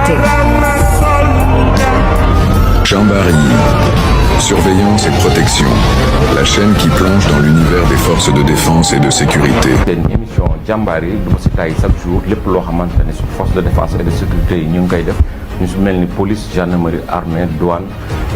sécurité. Jean Barry, surveillance et protection, la chaîne qui plonge dans l'univers des forces de défense et de sécurité. Une émission jàmbaar yi dama si tay chaque jour lépp loo xamante ne si force de défense et de sécurité yi ñu ngi koy def ñu si mel ni police gendarmerie armée douane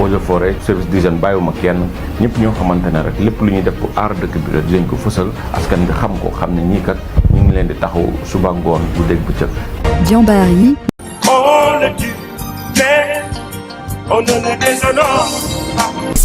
eaux et forêt service d'hygiène bàyyiwuma kenn ñëpp ñoo xamante ne rek lépp lu ñuy def pour aar dëkk bi rek dinañ ko fësal askan bi xam ko xam ne ñii kat ñu ngi leen di taxaw suba ngoon bu dégg bëccëg. Diambari. On ne les déshonore.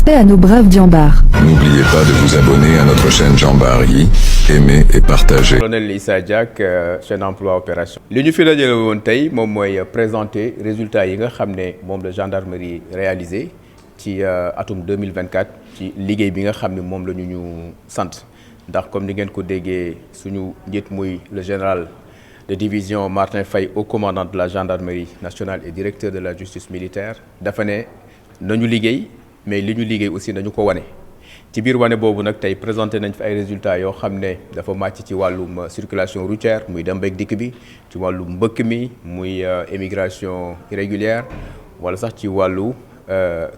Paix à nos braves Diambars. N'oubliez pas de vous abonner à notre chaîne Jean Barry, aimer et partager. Colonel Issa Diack, chaîne emploi opération. li ñu fi dajale woon tey moom mooy présenter résultats yi nga xam ne moom la gendarmerie réalisé ci atum 2024 ci liggéey bi nga xam ne moom la ñu sant ndax comme ni ngeen ko déggee suñu njiit muy le général de division Martin Faye, haut commandant de la gendarmerie nationale et directeur de la justice militaire dafa ne nañu liggéey mais li ñu liggéey aussi nañu ko wane ci biir wane boobu nag tey présenté nañ fi ay résultats yoo xam ne dafa màcc ci wàllum circulation routière muy dem beeg dikk bi ci wàllu mbëkk mi muy immigration irrégulière wala sax ci wàllu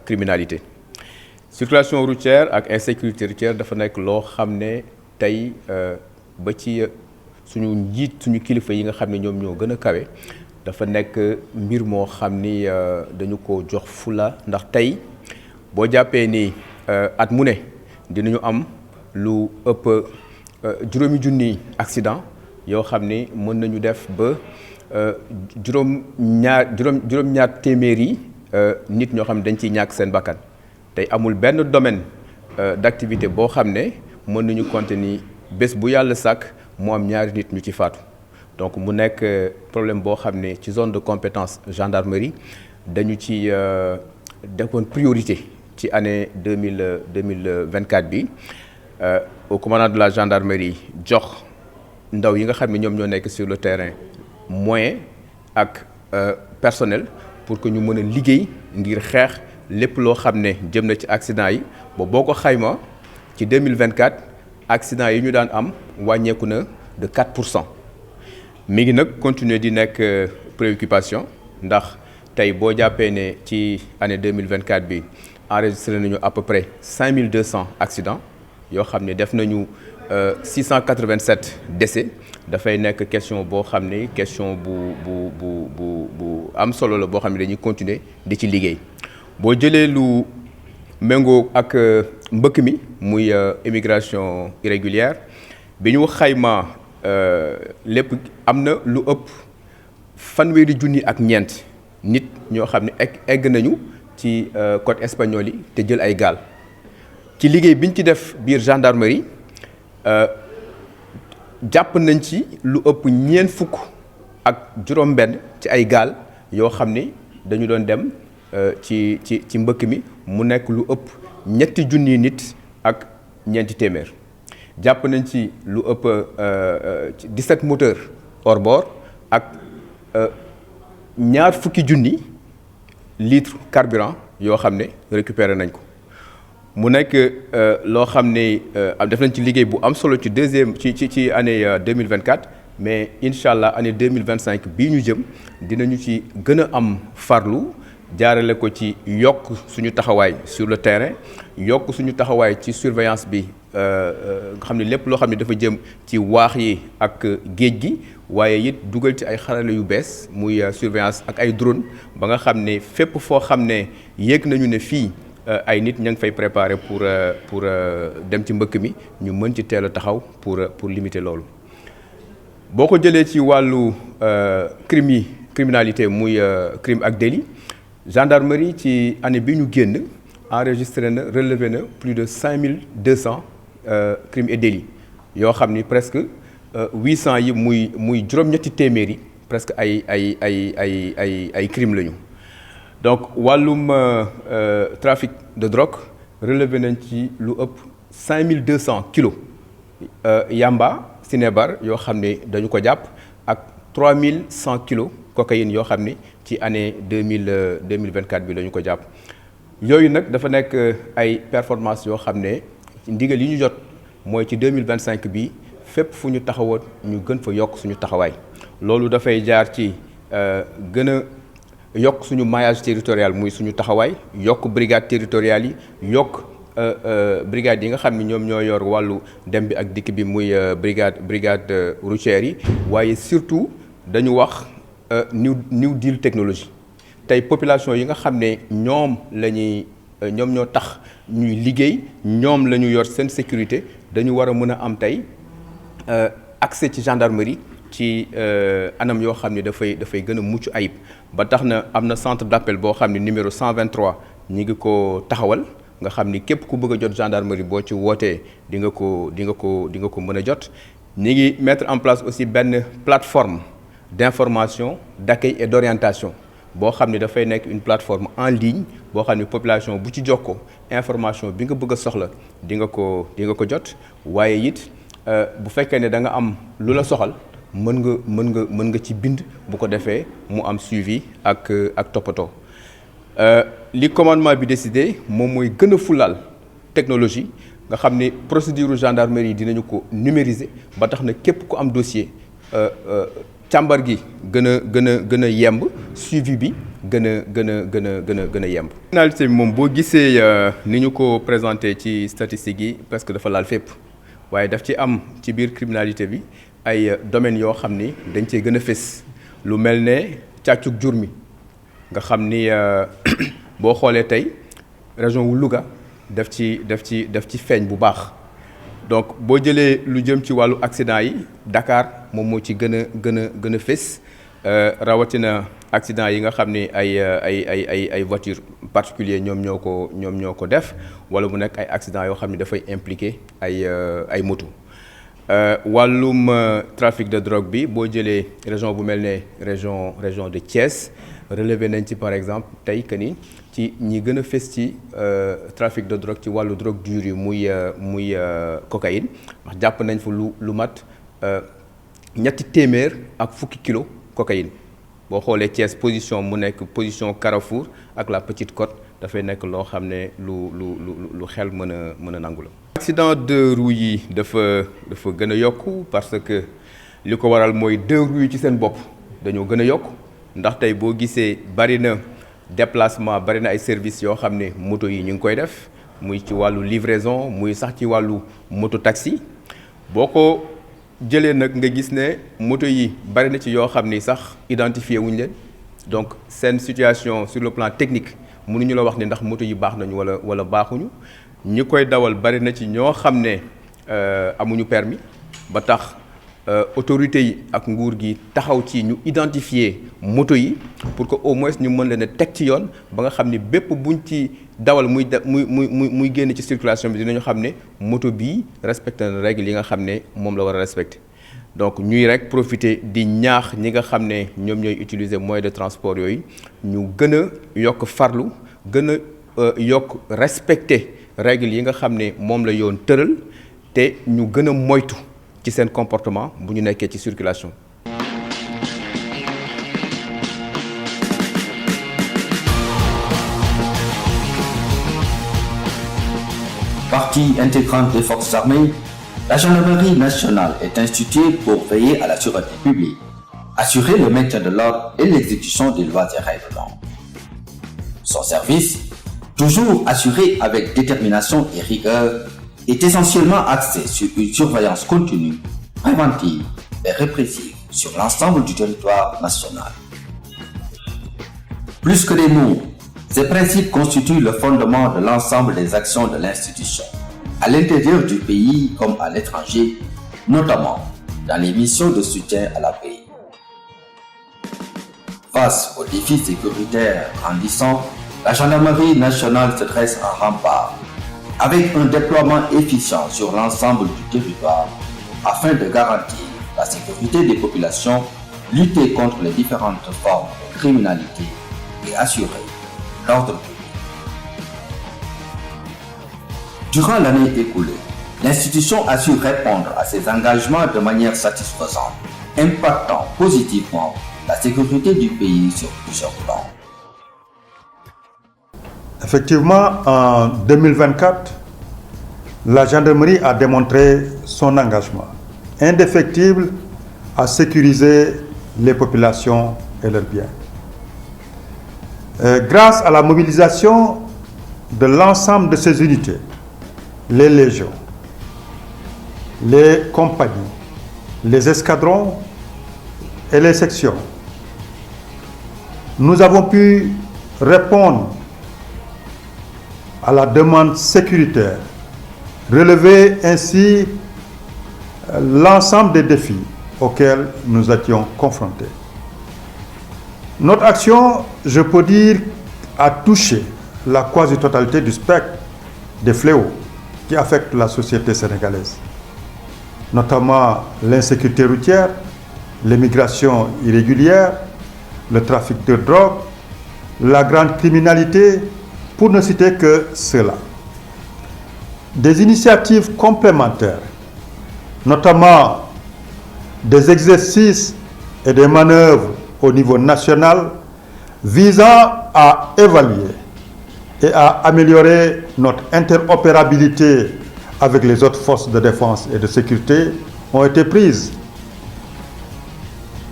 criminalité. Circulation routière ak insécurité routière dafa nekk loo xam ne tey ba ci suñu njiit suñu kilifa yi nga xam ne ñoom ñoo gën a kawe dafa nekk mbir moo xam ni dañu ko jox fula ndax tey boo jàppee ni at mu ne dinañu am lu ëpp juróomi junni accident yoo xam ni mën nañu def ba juróom-ñaar téeméeri nit ñoo xam ne dañ ciy ñàkk seen bakkan tey amul benn domaine d'activité boo xam ne mën nañu compter ni bés bu yàlla sàkk mu am ñaari nit ñu ci faatu donc mu nekk problème boo xam ne ci zone de compétence gendarmerie dañu ci defoon priorité ci année 2024 bi au commandant de la gendarmerie jox ndaw yi nga xam ne ñoom ñoo nekk sur le terrain moyen ak personnel pour que ñu mën a liggéey ngir xeex lépp loo xam ne jëm na ci accident yi ba boo ko xayma ci 2024 accident yi ñu daan am wàññeeku na de 4%. mi ngi nag continuer di nekk préoccupation ndax tey boo jàppee ne ci année 2024 bi enregistré nañu à peu près 5200 accidents yoo xam ne def nañu 687 décès dafay nekk question boo xam ne question bu am solo la boo xam ne dañuy continuer di ci liggéey boo jëlee lu méngoo ak mbëkk mi muy immigration irrégulière bi ñu xayma lépp am na lu ëpp fanweeri junni ak ñeent nit ñoo xam ne egg nañu ci côte espagnole yi te jël ay gaal ci liggéey biñ ci def biir gendarmerie jàpp nañ ci lu ëpp ñeent fukk ak juróom-benn ci ay gaal yoo xam ne dañu doon dem ci mbëkk mi mu nekk lu ëpp ñetti junni nit ak ñeenti téeméer jàpp nañ ci lu ëpp 17 moteurs hors bord ak ñaar fukki junni litres carburant yoo xam ne récupéré nañ ko mu nekk loo xam ne def nañ ci liggéey bu am solo ci ci année 2024 mais incha allah année 2025 bii ñu jëm dinañu ci gën a am farlu jaarale ko ci yokk suñu taxawaay sur le terrain yokk suñu taxawaay ci surveillance bi nga xam ne lépp loo xam ne dafa jëm ci waax yi ak géej gi waaye it dugal ci ay xarale yu bees muy surveillance ak ay drone ba nga xam ne fépp foo xam ne yéeg nañu ne fii ay nit ña ngi fay préparer pour dem ci mbëkk mi ñu mën ci teel a taxaw pour limiter loolu. boo ko jëlee ci wàllu criminalité muy crime ak délit gendarmerie ci année bi ñu génn enregistré na relevé na plus de 5200 crimes et délits yoo xam ni presque 800 yi muy juróom-ñetti téeméeri presque ay crimes lañu. donc wàllum trafic de drogue relevé nañ ci lu ëpp 5200 kilos yamba sinébar yoo xam ne dañu ko jàpp ak 3100 kilos cocaïne yoo xam ne ci année 2024 bi lañu ko jàpp. yooyu nag dafa nekk ay performance yoo xam ne ndigal yi ñu jot mooy ci 2025 bi fépp fu ñu taxawoon ñu gën fa yokk suñu taxawaay loolu dafay jaar ci gën a yokk suñu maillage territorial muy suñu taxawaay yokk brigade territoriale yi yokk brigade yi nga xam ne ñoom ñoo yor wàllu dem bi ak dikk bi muy brigade routière yi waaye surtout dañu wax new deal technologie tey population yi nga xam ne ñoom ñoo tax ñuy liggéey ñoom la ñu yor seen sécurité dañu war a mën a am tey accès ci gendarmerie ci anam yoo xam ne dafay gën a mucc ayib ba tax na am na centre d'appel boo xam ne numéro 123 ñi ngi ko taxawal nga xam ni képp ku bëgg a jot gendarmerie boo ci wootee di nga ko mën a jot. ñi ngi mettre en place aussi benn plateforme d'information d'accueil et d'orientation boo xam ne dafay nekk une plateforme en ligne boo xam ne population bu ci jokkoo information bi nga bëgg a soxla di nga ko jot waaye it bu fekkee ne da nga am lu la soxal mën nga ci bind bu ko defee mu am suivi ak toppatoo li commandement bi décidé moom mooy gën a fulaal technologie nga xam ne procédure gendarmerie dinañu ko numériser ba tax na képp ku am dossier càmbar gi gën a yemb suivi bi gën a yemb. Finalité bi moom boo gisee ni ñu ko présenté ci statistiques yi parce que dafa laal fépp waaye daf ci am ci biir criminalité bi ay domaines yoo xam ni dañ cee gën a fés lu mel ne càccug jur mi nga xam ni boo xoolee tey région wu Louga daf ci feeñ bu baax donc boo jëlee lu jëm ci wàllu accident yi Dakar moom moo ci gën a fés rawatina accident yi nga xam ni ay voitures particuliers ñoom ñoo ko def wala mu nekk ay accident yoo xam ni dafay impliqué ay moto wàllum trafic de drogue bi boo jëlee région bu mel ne région de Thiès relevé nañ ci par exemple tey que ni ci ñi gën a fës ci trafic de drogue ci wàllu drogue dure yi muy cocaïne wax jàpp nañ fa lu mat 200 ak fukki kilo cocaïne boo xoolee Thiès position mu nekk position Carrefour ak la Petite Côte dafay nekk loo xam ne lu xel mën a nangu la. accident de roues yi dafa gën a yokku parce que li ko waral mooy deux roues yi ci seen bopp dañoo gën a yokku ndax tey boo gisee bari na déplacement bari na ay services yoo xam ne moto yi ñu ngi koy def muy ci wàllu livraison muy sax ci wàllu moto taxi boo ko jëlee nag nga gis ne moto yi bari na ci yoo xam ni sax identifié wuñu leen donc seen situation sur le plan technique mënuñu la wax ni ndax moto yi baax nañu wala baaxuñu ñi koy dawal bari na ci ñoo xam ne amuñu permis ba tax autorités yi ak nguur gi taxaw ci ñu identifier moto yi pour que au moins ñu mën leen a teg ci yoon ba nga xam ni bépp buñ ci dawal muy génn ci circulation bi dinañu xam ne moto bii respecté na règle yi nga xam ne moom la war a respecté donc ñuy rek profiter di ñaax ñi nga xam ne ñoom ñooy utiliser moyen de transport yooyu ñu gën a yokk farlu gën a yokk respecté règle yi nga xam ne moom la yoon tëral te ñu gën a moytu ci seen comportement bu ñu nekkee ci circulation. Partie intégrante des forces armées, la gendarmerie nationale est instituée pour veiller à la sûreté publique, assurer le maintien de l'ordre et l'exécution des lois et règlements. Son service, toujours assuré avec détermination et rigueur, est essentiellement axé sur une surveillance continue, préventive et répressive sur l'ensemble du territoire national. Plus que des mots, ces principes constituent le fondement de l'ensemble des actions de l'institution, à l'intérieur du pays comme à l'étranger, notamment dans les missions de soutien à la paix. Face aux défis sécuritaires grandissants, la gendarmerie nationale se dresse en rempart, avec un déploiement efficient sur l'ensemble du territoire afin de garantir la sécurité des populations, lutter contre les différentes formes de criminalité et assurer l'ordre public. Durant l'année écoulée, l'institution a su répondre à ses engagements de manière satisfaisante, impactant positivement la sécurité du pays sur plusieurs plans. Effectivement, en 2024, la gendarmerie a démontré son engagement indéfectible à sécuriser les populations et leurs biens. Grâce à la mobilisation de l'ensemble de ces unités, les légions, les compagnies, les escadrons et les sections, nous avons pu répondre à la demande sécuritaire, relever ainsi l'ensemble des défis auxquels nous étions confrontés. Notre action, je peux dire, a touché la quasi-totalité du spectre des fléaux qui affectent la société sénégalaise, notamment l'insécurité routière, l'immigration irrégulière, le trafic de drogue, la grande criminalité, pour ne citer que cela. Des initiatives complémentaires, notamment des exercices et des manœuvres au niveau national visant à évaluer et à améliorer notre interopérabilité avec les autres forces de défense et de sécurité ont été prises.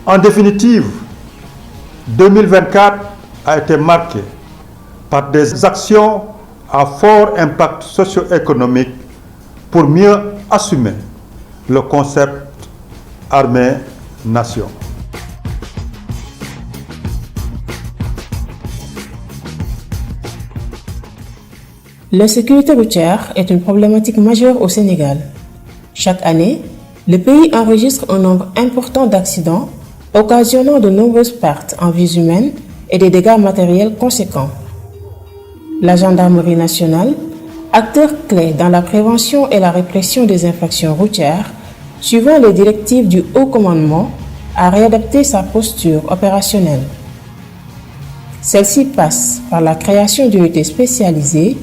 En définitive, 2024 a été marqué par des actions à fort impact socio-économique pour mieux assumer le concept armée-nation. L'insécurité routière est une problématique majeure au Sénégal. Chaque année, le pays enregistre un nombre important d'accidents, occasionnant de nombreuses pertes en vies humaines et des dégâts matériels conséquents. La gendarmerie nationale, acteur clé dans la prévention et la répression des infractions routières, suivant les directives du haut commandement, a réadapté sa posture opérationnelle. Celle-ci passe par la création d'unités spécialisées,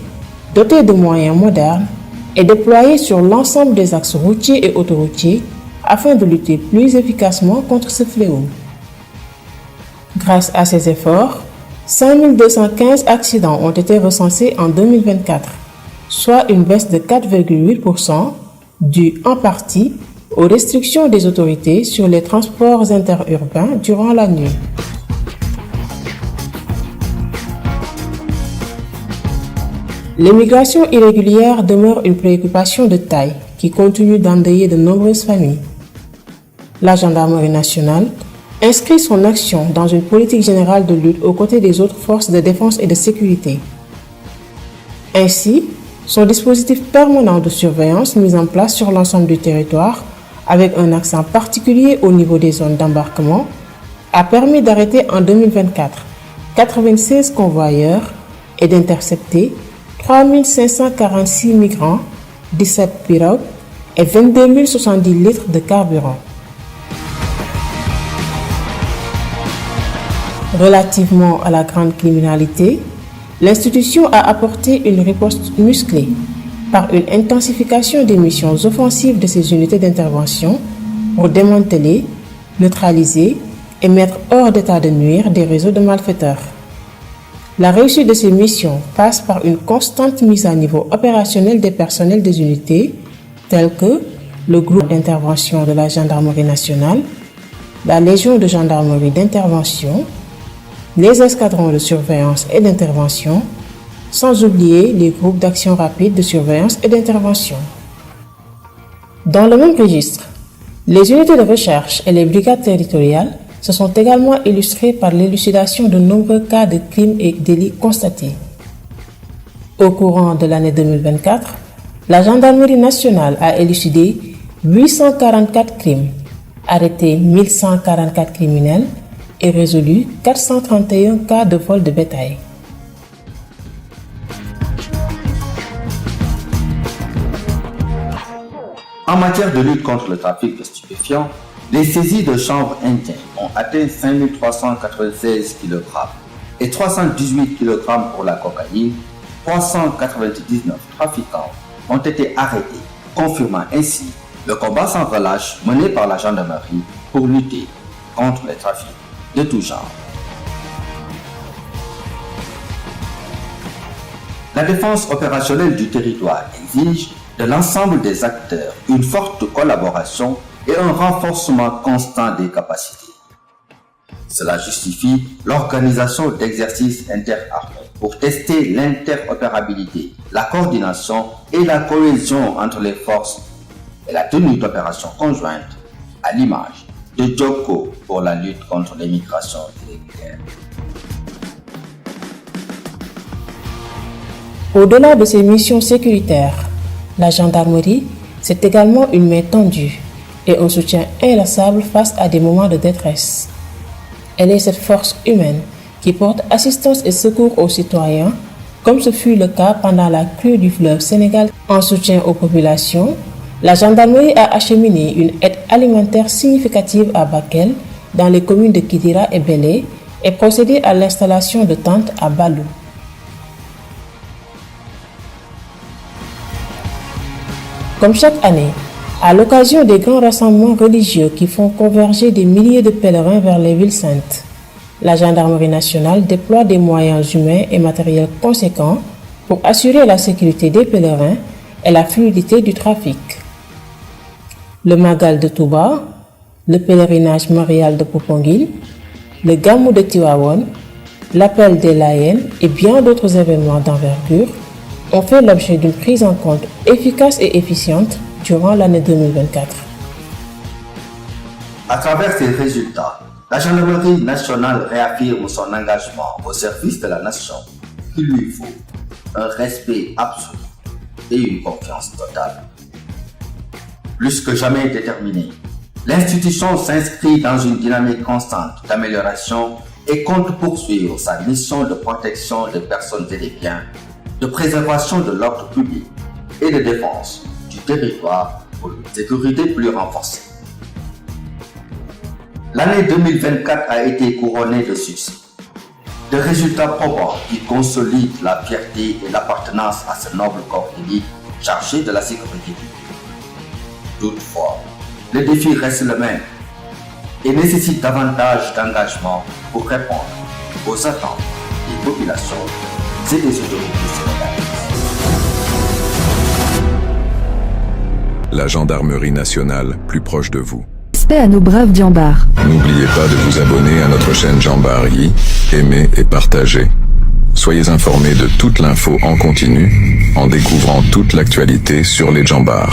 dotées de moyens modernes et déployées sur l'ensemble des axes routiers et autoroutiers afin de lutter plus efficacement contre ce fléau. Grâce à ces efforts, 5215 accidents ont été recensés en 2024, soit une baisse de 4,8% due en partie aux restrictions des autorités sur les transports interurbains durant la nuit. L'immigration irrégulière demeure une préoccupation de taille qui continue d'endeuiller de nombreuses familles. La gendarmerie nationale inscrit son action dans une politique générale de lutte aux côtés des autres forces de défense et de sécurité. Ainsi, son dispositif permanent de surveillance mis en place sur l'ensemble du territoire, avec un accent particulier au niveau des zones d'embarquement, a permis d'arrêter en 2024 96 convoyeurs et d'intercepter 3546 migrants, 17 pirogues et 22 070 litres de carburant. Relativement à la grande criminalité, l'institution a apporté une riposte musclée par une intensification des missions offensives de ses unités d'intervention pour démanteler, neutraliser et mettre hors d'état de nuire des réseaux de malfaiteurs. La réussite de ces missions passe par une constante mise à niveau opérationnel des personnels des unités, tels que le groupe d'intervention de la gendarmerie nationale, la légion de gendarmerie d'intervention, les escadrons de surveillance et d'intervention, sans oublier les groupes d'action rapide de surveillance et d'intervention. Dans le même registre, les unités de recherche et les brigades territoriales se sont également illustrées par l'élucidation de nombreux cas de crimes et délits constatés. Au courant de l'année 2024, la gendarmerie nationale a élucidé 844 crimes, arrêté 1144 criminels et résolu 431 cas de vol de bétail. En matière de lutte contre le trafic de stupéfiants, les saisies de chanvre indien ont atteint 5396 kg et 318 kg pour la cocaïne. 399 trafiquants ont été arrêtés, confirmant ainsi le combat sans relâche mené par la gendarmerie pour lutter contre les trafics de tout genre. La défense opérationnelle du territoire exige de l'ensemble des acteurs une forte collaboration et un renforcement constant des capacités. Cela justifie l'organisation d'exercices interarmés pour tester l'interopérabilité, la coordination et la cohésion entre les forces et la tenue d'opérations conjointes à l'image de Djoko pour la lutte contre l'immigration irrégulière. Au-delà de ses missions sécuritaires, la gendarmerie, c'est également une main tendue et un soutien inlassable face à des moments de détresse. Elle est cette force humaine qui porte assistance et secours aux citoyens, comme ce fut le cas pendant la crue du fleuve Sénégal. En soutien aux populations, la gendarmerie a acheminé une aide alimentaire significative à Bakel, dans les communes de Kidira et Bélé, et procédé à l'installation de tentes à Balou. Comme chaque année, à l'occasion des grands rassemblements religieux qui font converger des milliers de pèlerins vers les villes saintes, la gendarmerie nationale déploie des moyens humains et matériels conséquents pour assurer la sécurité des pèlerins et la fluidité du trafic. Le Magal de Touba, le pèlerinage marial de Popenguine, le Gamou de Tivaouane, l'appel des Layènes et bien d'autres événements d'envergure ont fait l'objet d'une prise en compte efficace et efficiente durant l'année 2024. À travers ces résultats, la gendarmerie nationale réaffirme son engagement au service de la nation. Il lui faut un respect absolu et une confiance totale. Plus que jamais déterminée, l'institution s'inscrit dans une dynamique constante d'amélioration et compte poursuivre sa mission de protection des personnes et des biens, de préservation de l'ordre public et de défense du territoire pour une sécurité plus renforcée. L'année 2024 a été couronnée de succès, de résultats probants qui consolident la fierté et l'appartenance à ce noble corps d'élite chargé de la sécurité publique. Toutefois, le défi reste le même et nécessite davantage d'engagement pour répondre aux attentes des populations et des autorités sénégalaises. La gendarmerie nationale, plus proche de vous. Respect à nos braves Diambars. N'oubliez pas de vous abonner à notre chaîne Jambari, aimer et partager. Soyez informés de toute l'info en continu en découvrant toute l'actualité sur les Djambars.